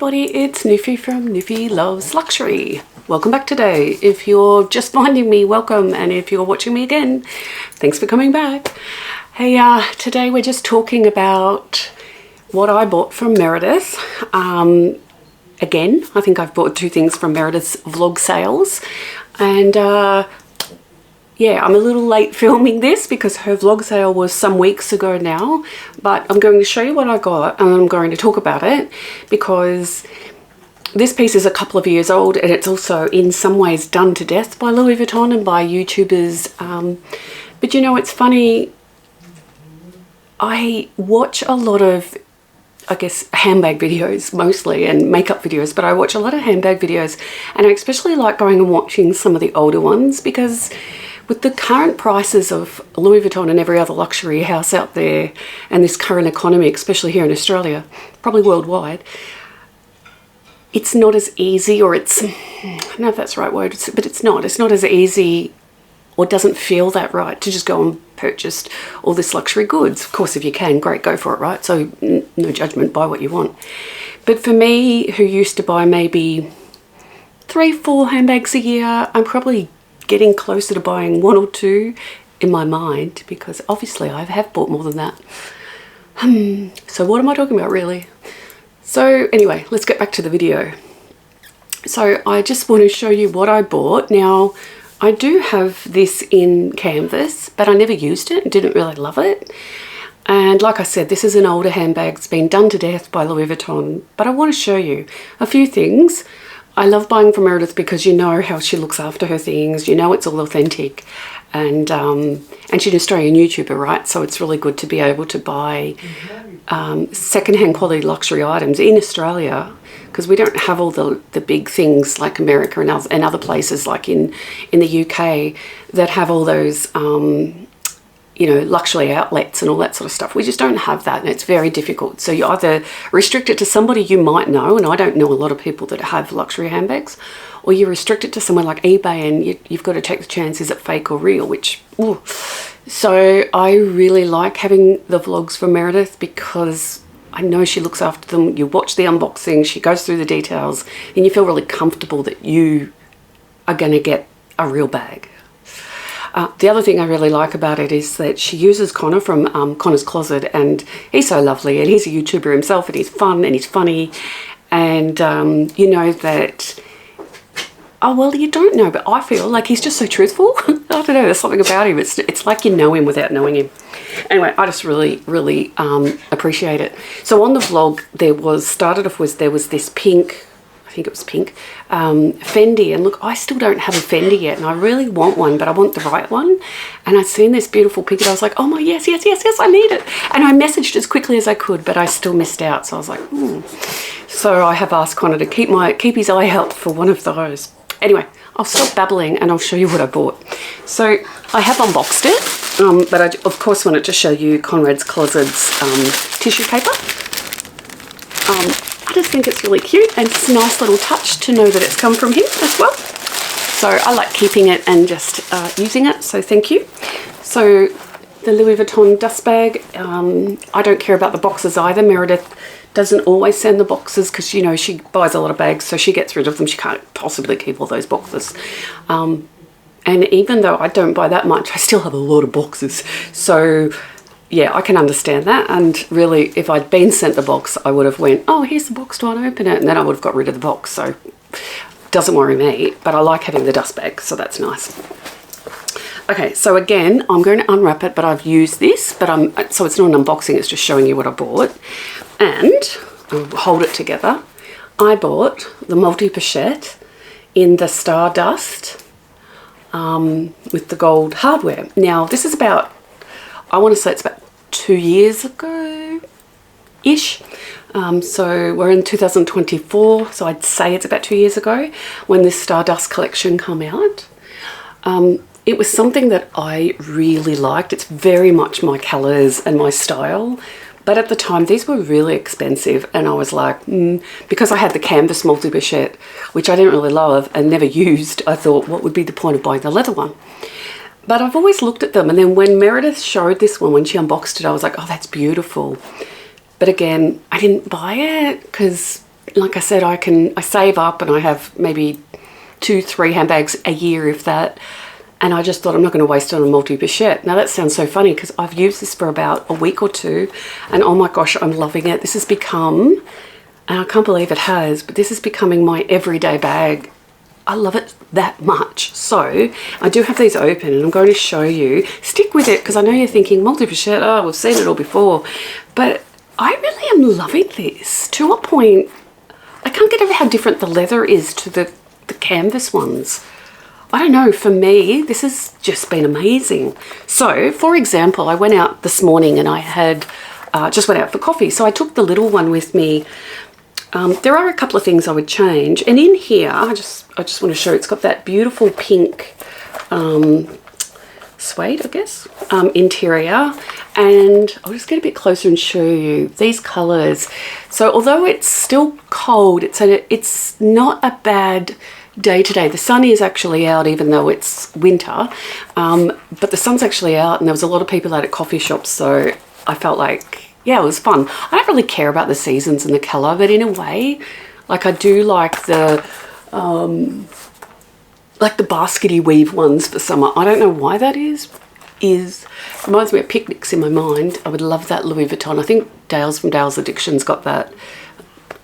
everybody, it's Noufy from Noufy Loves Luxury. Welcome back today. If you're just finding me, welcome, and if you're watching me again, thanks for coming back. Hey, today we're just talking about what I bought from Meredith. Again, I think I've bought two things from Meredith's vlog sales, and yeah, I'm a little late filming this because her vlog sale was some weeks ago now, but I'm going to show you what I got and I'm going to talk about it because this piece is a couple of years old and it's also in some ways done to death by Louis Vuitton and by YouTubers. But you know, it's funny, I watch a lot of, I guess, handbag videos mostly and makeup videos, but I watch a lot of handbag videos and I especially like going and watching some of the older ones because with the current prices of Louis Vuitton and every other luxury house out there and this current economy, especially here in Australia, probably worldwide, it's not as easy, or it's, I don't know if that's the right word, but it's not as easy or doesn't feel that right to just go and purchase all this luxury goods. Of course, if you can, great, go for it, right? So no judgment, buy what you want. But for me, who used to buy maybe 3-4 handbags a year, I'm probably getting closer to buying 1 or 2 in my mind, because obviously I have bought more than that. So what am I talking about really? So anyway, let's get back to the video. So I just want to show you what I bought. Now, I do have this in canvas, but I never used it and didn't really love it. And like I said, this is an older handbag. It's been done to death by Louis Vuitton, but I want to show you a few things. I love buying from Meredith because you know how she looks after her things, you know it's all authentic, and she's an Australian YouTuber, right? So it's really good to be able to buy secondhand quality luxury items in Australia, because we don't have all the big things like America and other places like in the UK that have all those you know, luxury outlets and all that sort of stuff. We just don't have that, and it's very difficult. So you either restrict it to somebody you might know, and I don't know a lot of people that have luxury handbags, or you restrict it to somewhere like eBay and you've got to take the chance, is it fake or real, which, ooh. So I really like having the vlogs from Meredith because I know she looks after them. You watch the unboxing, she goes through the details, and you feel really comfortable that you are going to get a real bag. The other thing I really like about it is that she uses Connor from Connor's Closet, and he's so lovely, and he's a YouTuber himself, and he's fun and he's funny, and you know that, oh well, you don't know, but I feel like he's just so truthful. I don't know, there's something about him, it's like you know him without knowing him. Anyway, I just really appreciate it. So on the vlog there was this pink, I think it was pink, Fendi, and look, I still don't have a Fendi yet and I really want one, but I want the right one. And I'd seen this beautiful pink and I was like, oh my, yes, I need it. And I messaged as quickly as I could, but I still missed out. So I was like, So I have asked Connor to keep his eye out for one of those. Anyway, I'll stop babbling and I'll show you what I bought. So I have unboxed it, but I of course wanted to show you Conrad's Closet's tissue paper. I just think it's really cute and it's a nice little touch to know that it's come from him as well. So I like keeping it and just using it, so thank you. So the Louis Vuitton dust bag, I don't care about the boxes either. Meredith doesn't always send the boxes because, you know, she buys a lot of bags, so she gets rid of them. She can't possibly keep all those boxes. And even though I don't buy that much, I still have a lot of boxes. So yeah, I can understand that, and really if I'd been sent the box I would have went, oh, here's the box, do I want to open it? And then I would have got rid of the box, so it doesn't worry me, but I like having the dust bag, so that's nice. Okay, so again, I'm going to unwrap it, but I've used this, but so it's not an unboxing, it's just showing you what I bought. And I'll hold it together. I bought the multi-pochette in the Stardust with the gold hardware. Now this is about, I want to say it's about 2 years ago-ish. So we're in 2024, so I'd say it's about 2 years ago when this Stardust collection came out. It was something that I really liked. It's very much my colours and my style. But at the time, these were really expensive, and I was like, because I had the canvas multi-pochette, which I didn't really love and never used, I thought, what would be the point of buying the leather one? But I've always looked at them, and then when Meredith showed this one, when she unboxed it, I was like, oh, that's beautiful. But again, I didn't buy it because like I said, I save up and I have maybe 2-3 handbags a year, if that. And I just thought, I'm not going to waste it on a multi-pochette. Now that sounds so funny because I've used this for about a week or two, and oh my gosh, I'm loving it. This has become, and I can't believe it has, but this is becoming my everyday bag. I love it that much. So I do have these open and I'm going to show you. Stick with it because I know you're thinking multi-pochette, oh, we've seen it all before. But I really am loving this to a point. I can't get over how different the leather is to the canvas ones. I don't know, for me, this has just been amazing. So, for example, I went out this morning and I had just went out for coffee. So I took the little one with me. There are a couple of things I would change. And in here, I just want to show, it's got that beautiful pink suede, I guess, interior. And I'll just get a bit closer and show you these colours. So although it's still cold, it's not a bad day today. The sun is actually out even though it's winter, but the sun's actually out and there was a lot of people out at coffee shops, so I felt like, yeah, it was fun. I don't really care about the seasons and the colour, but in a way, like I do like the baskety weave ones for summer. I don't know why that is reminds me of picnics in my mind. I would love that Louis Vuitton. I think Dale's from Dale's Addictions got that.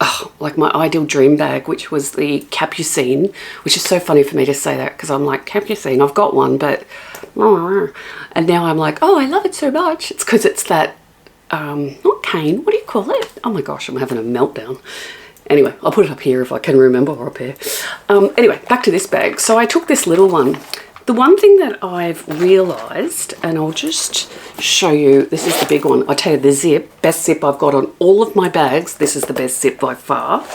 Oh, like my ideal dream bag, which was the Capucine, which is so funny for me to say that because I'm like, Capucine, I've got one, but and now I'm like, oh, I love it so much. It's because it's that not cane, what do you call it? Oh my gosh, I'm having a meltdown. Anyway, I'll put it up here if I can remember, or up here. Anyway, back to this bag. So I took this little one. The one thing that I've realised, and I'll just show you, this is the big one. I'll tell you the zip, best zip I've got on all of my bags. This is the best zip by far.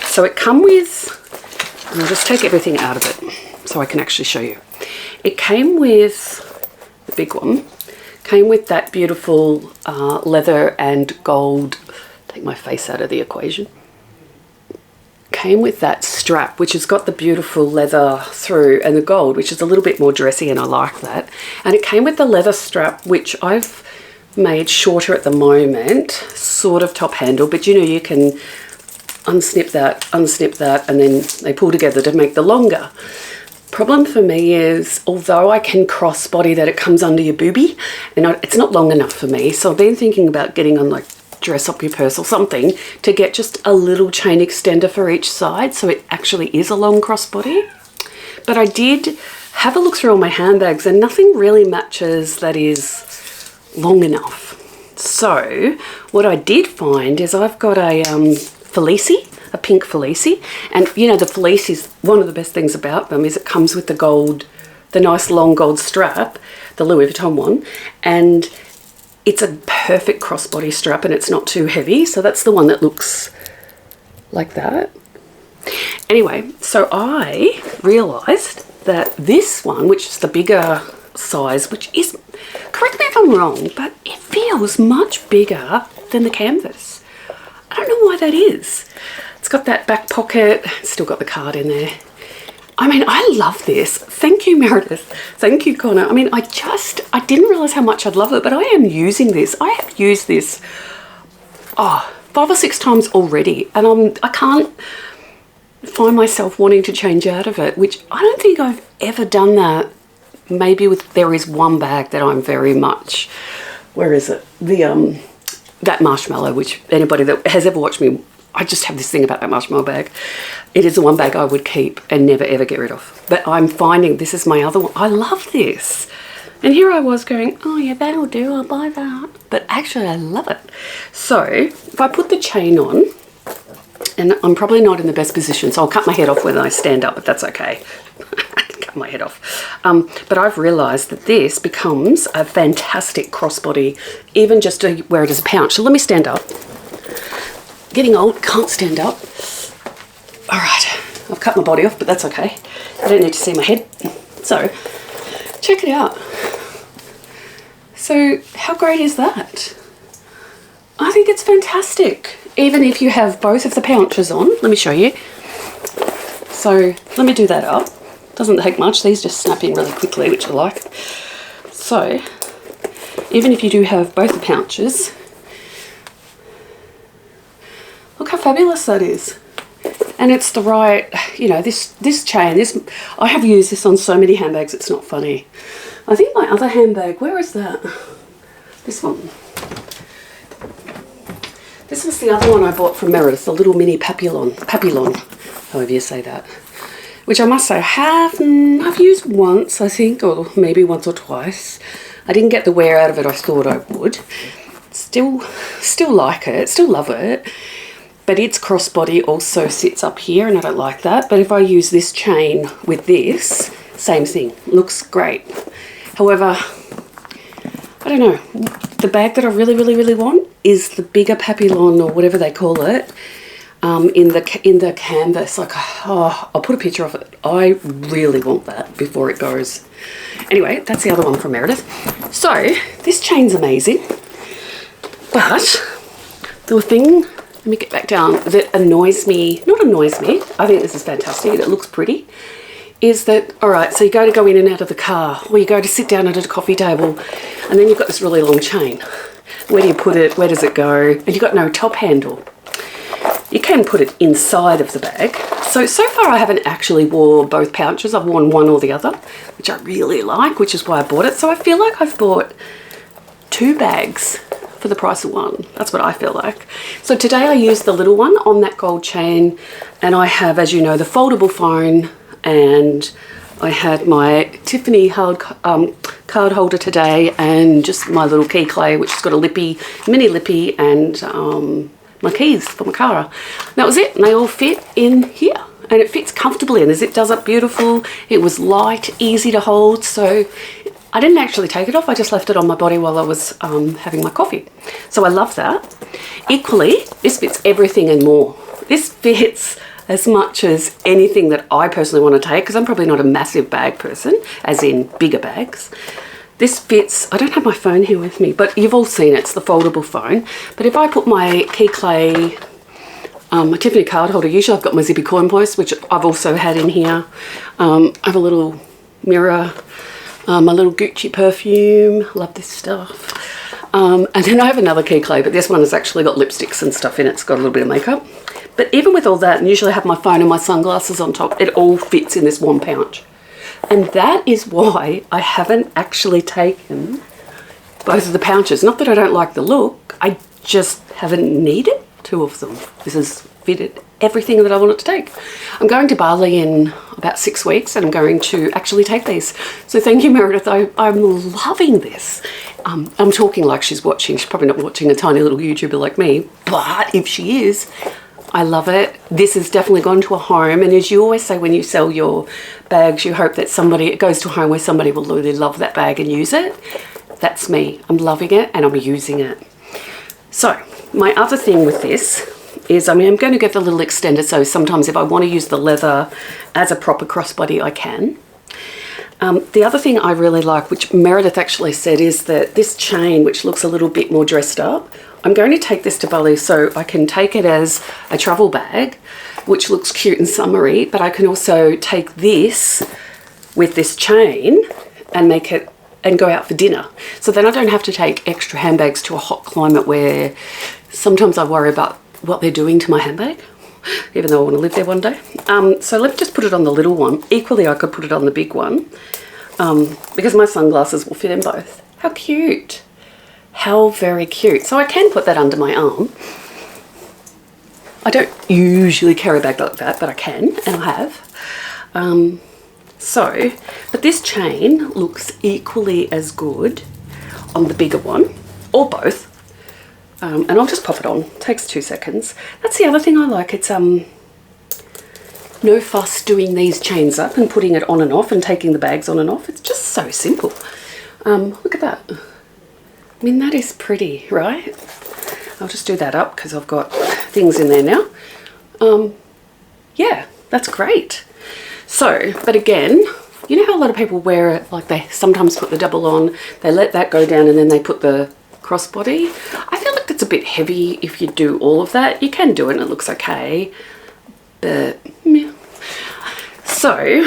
So it come with, and I'll just take everything out of it so I can actually show you. It came with, the big one, came with that beautiful leather and gold, take my face out of the equation. Came with that strap, which has got the beautiful leather through, and the gold, which is a little bit more dressy, and I like that. And it came with the leather strap, which I've made shorter at the moment, sort of top handle, but you know, you can unsnip that, and then they pull together to make the longer. Problem for me is, although I can cross body that, it comes under your boobie, and it's not long enough for me. So I've been thinking about getting on like dress up your purse or something to get just a little chain extender for each side, so it actually is a long crossbody. But I did have a look through all my handbags and nothing really matches that is long enough. So what I did find is I've got a Felici, a pink Felici, and you know, the Felici's, one of the best things about them is it comes with the gold, the nice long gold strap, the Louis Vuitton one, and it's a perfect crossbody strap and it's not too heavy. So that's the one that looks like that. Anyway, so I realised that this one, which is the bigger size, which is, correct me if I'm wrong, but it feels much bigger than the canvas. I don't know why that is. It's got that back pocket, still got the card in there. I mean, I love this. Thank you, Meredith. Thank you, Connor. I mean, I didn't realise how much I'd love it, but I am using this. I have used this 5 or 6 times already, and I can't find myself wanting to change out of it, which I don't think I've ever done that. Maybe there is one bag that I'm very much, where is it? That marshmallow, which anybody that has ever watched me, I just have this thing about that marshmallow bag. It is the one bag I would keep and never ever get rid of. But I'm finding this is my other one. I love this. And here I was going, oh yeah, that'll do, I'll buy that. But actually I love it. So if I put the chain on, and I'm probably not in the best position, so I'll cut my head off when I stand up, but that's okay. Cut my head off. But I've realised that this becomes a fantastic crossbody, even just to wear it as a pouch. So let me stand up. Getting old, can't stand up. All right, I've cut my body off, but that's okay. I don't need to see my head. So, check it out. So, how great is that? I think it's fantastic. Even if you have both of the pouches on, let me show you. So, let me do that up. Doesn't take much, these just snap in really quickly, which I like. So, even if you do have both the pouches, look how fabulous that is. And it's the right, you know, this chain, I have used this on so many handbags, it's not funny. I think my other handbag, where is that? This one. This was the other one I bought from Meredith, the little mini papillon, however you say that. Which I must say, I've used once, I think, or maybe once or twice. I didn't get the wear out of it I thought I would. Still like it, still love it. But its crossbody also sits up here and I don't like that. But if I use this chain with this, same thing, looks great. However, I don't know, the bag that I really want is the bigger papillon or whatever they call it, in the canvas. Like, oh, I'll put a picture of it. I really want that before it goes. Anyway, that's the other one from Meredith. So this chain's amazing, but the thing, let me get back down, that annoys me, not annoys me, I think this is fantastic, it looks pretty, is that, all right, so you go in and out of the car, or you go to sit down at a coffee table, and then you've got this really long chain. Where do you put it? Where does it go? And you've got no top handle. You can put it inside of the bag. So far I haven't actually wore both pouches. I've worn one or the other, which I really like, which is why I bought it. So I feel like I've bought 2 bags for the price of one. That's what I feel like. So today I used the little one on that gold chain, and I have, as you know, the foldable phone, and I had my Tiffany card holder today, and just my little key clay, which has got a mini lippy, and my keys for my car. That was it, and they all fit in here, and it fits comfortably, and the zip does up beautiful. It was light, easy to hold, so I didn't actually take it off. I just left it on my body while I was having my coffee. So I love that. Equally, this fits everything and more. This fits as much as anything that I personally want to take, because I'm probably not a massive bag person, as in bigger bags. This fits, I don't have my phone here with me, but you've all seen it, it's the foldable phone. But if I put my key clay, my Tiffany card holder, usually I've got my zippy coin purse, which I've also had in here. I have a little mirror, my little Gucci perfume, love this stuff. And then I have another key clay, but this one has actually got lipsticks and stuff in it. It's got a little bit of makeup. But even with all that, and usually I have my phone and my sunglasses on top, it all fits in this one pouch. And that is why I haven't actually taken both of the pouches. Not that I don't like the look, I just haven't needed 2 of them. This has fitted everything that I wanted to take. I'm going to Bali in about 6 weeks, and I'm going to actually take these. So thank you, Meredith. I'm loving this. I'm talking like she's watching. She's probably not watching a tiny little YouTuber like me, but if she is, I love it. This has definitely gone to a home, and as you always say, when you sell your bags, you hope that it goes to a home where somebody will really love that bag and use it. That's me. I'm loving it and I'm using it. So my other thing with this is, I'm going to get the little extender, so sometimes if I want to use the leather as a proper crossbody, I can. The other thing I really like, which Meredith actually said, is that this chain, which looks a little bit more dressed up, I'm going to take this to Bali so I can take it as a travel bag, which looks cute and summery, but I can also take this with this chain and make it and go out for dinner. So then I don't have to take extra handbags to a hot climate where sometimes I worry about what they're doing to my handbag, even though I want to live there one day. So let's just put it on the little one. Equally, I could put it on the big one, because my sunglasses will fit in both. How cute. How very cute. So I can put that under my arm. I don't usually carry a bag like that, but I can, and I have. But this chain looks equally as good on the bigger one, or both. And I'll just pop it on. It takes 2 seconds. That's the other thing I like. It's no fuss doing these chains up and putting it on and off and taking the bags on and off. It's just so simple. Look at that. I mean, that is pretty, right? I'll just do that up because I've got things in there now. Yeah, that's great. So, but again, you know how a lot of people wear it, like they sometimes put the double on, they let that go down and then they put the crossbody. I feel like it's a bit heavy if you do all of that. You can do it and it looks okay, but yeah. So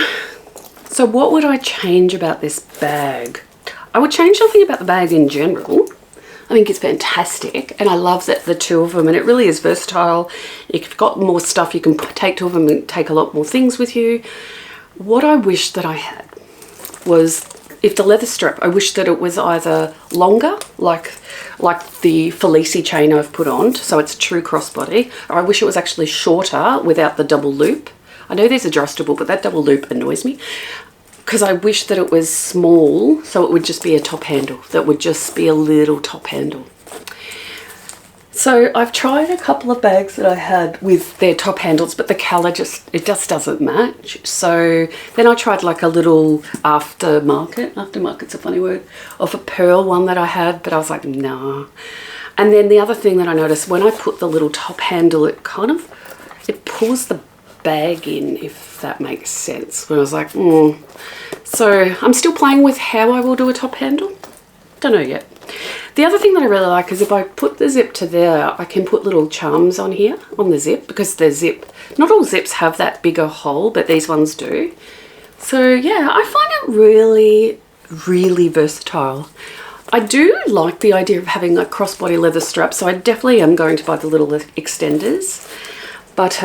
what would I change about this bag? I would change nothing about the bag in general. I think it's fantastic, and I love that the two of them, and it really is versatile. If you've got more stuff, you can take two of them and take a lot more things with you. What I wish that I had was, if the leather strap, I wish that it was either longer, like the Felici chain I've put on, so it's a true crossbody, or I wish it was actually shorter without the double loop. I know there's adjustable, but that double loop annoys me, because I wish that it was small, so it would just be a top handle. That would just be a little top handle. So I've tried a couple of bags that I had with their top handles, but the colour just doesn't match. So then I tried like a little aftermarket's a funny word, of a pearl one that I had, but I was like, nah. And then the other thing that I noticed, when I put the little top handle, it pulls the bag in, if that makes sense. When I was like, So I'm still playing with how I will do a top handle. Don't know yet. The other thing that I really like is if I put the zip to there, I can put little charms on here, on the zip, because the zip, not all zips have that bigger hole, but these ones do. So yeah, I find it really, really versatile. I do like the idea of having a crossbody leather strap, so I definitely am going to buy the little extenders. But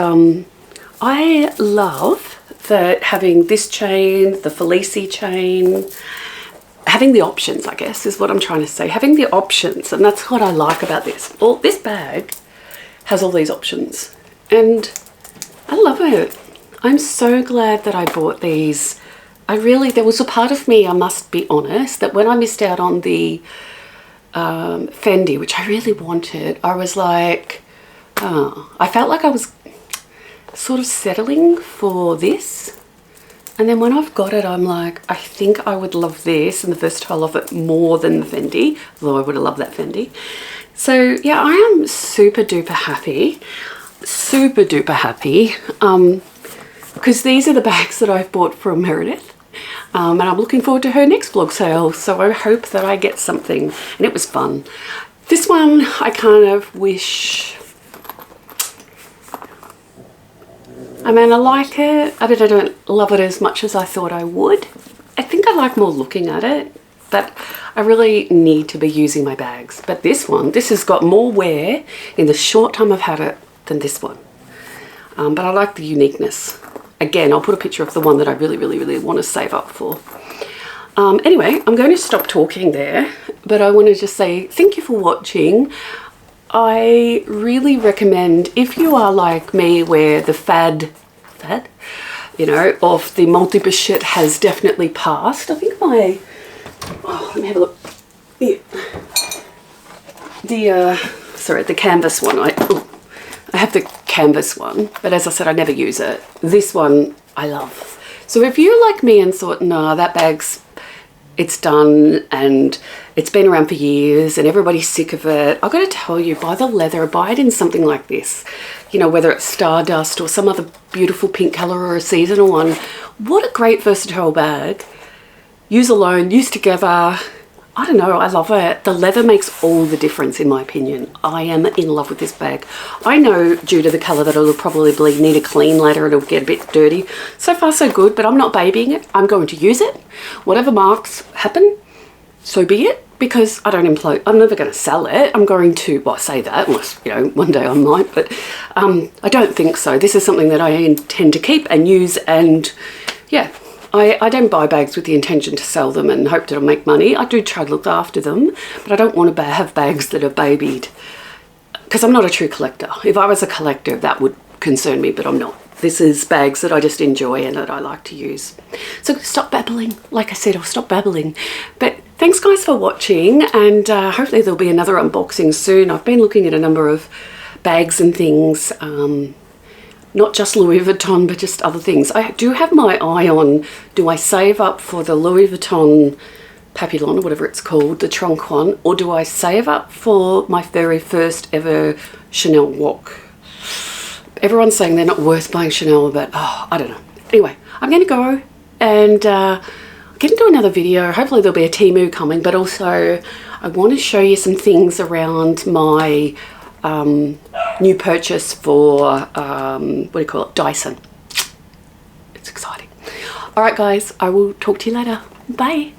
I love that having this chain, the Felici chain, having the options, I guess, is what I'm trying to say. Having the options, and that's what I like about this. Well, this bag has all these options, and I love it. I'm so glad that I bought these. There was a part of me, I must be honest, that when I missed out on the Fendi, which I really wanted, I was like, I felt like I was sort of settling for this. And then when I've got it, I'm like, I think I would love this and the versatile of it more than the Fendi, although I would have loved that Fendi. So yeah, I am super duper happy, because these are the bags that I've bought from Meredith. And I'm looking forward to her next vlog sale, so I hope that I get something, and it was fun. This one, I kind of wish, I mean, I like it, but I don't love it as much as I thought I would. I think I like more looking at it, but I really need to be using my bags. But this has got more wear in the short time I've had it than this one. But I like the uniqueness. Again, I'll put a picture of the one that I really, really, really want to save up for. Anyway, I'm going to stop talking there, but I want to just say thank you for watching. I really recommend, if you are like me, where the fad, you know, of the multi-bouchette has definitely passed. I think let me have a look. The canvas one. I have the canvas one, but as I said, I never use it. This one I love. So if you're like me and thought, nah, that bag's, it's done and it's been around for years and everybody's sick of it, I've got to tell you, buy the leather, buy it in something like this. You know, whether it's Stardust or some other beautiful pink colour or a seasonal one. What a great versatile bag. Use alone, use together. I don't know, I love it. The leather makes all the difference in my opinion. I am in love with this bag. I know due to the colour that it'll probably need a clean later, it'll get a bit dirty. So far so good, but I'm not babying it. I'm going to use it. Whatever marks happen, so be it, because I don't implode. I'm never going to sell it. I'm going to, well, I say that, unless, you know, one day I might, but I don't think so. This is something that I intend to keep and use, and yeah. I don't buy bags with the intention to sell them and hope that I'll make money. I do try to look after them, but I don't want to have bags that are babied, because I'm not a true collector. If I was a collector, that would concern me, but I'm not. This is bags that I just enjoy and that I like to use. So stop babbling. Like I said, I'll stop babbling. But thanks guys for watching, and hopefully there'll be another unboxing soon. I've been looking at a number of bags and things, not just Louis Vuitton, but just other things. I do have my eye on, do I save up for the Louis Vuitton Papillon, or whatever it's called, the trunk one, or do I save up for my very first ever Chanel walk? Everyone's saying they're not worth buying Chanel, but I don't know. Anyway, I'm going to go and get into another video. Hopefully there'll be a Temu coming, but also I want to show you some things around my new purchase for, what do you call it, Dyson. It's exciting. All right, guys, I will talk to you later. Bye.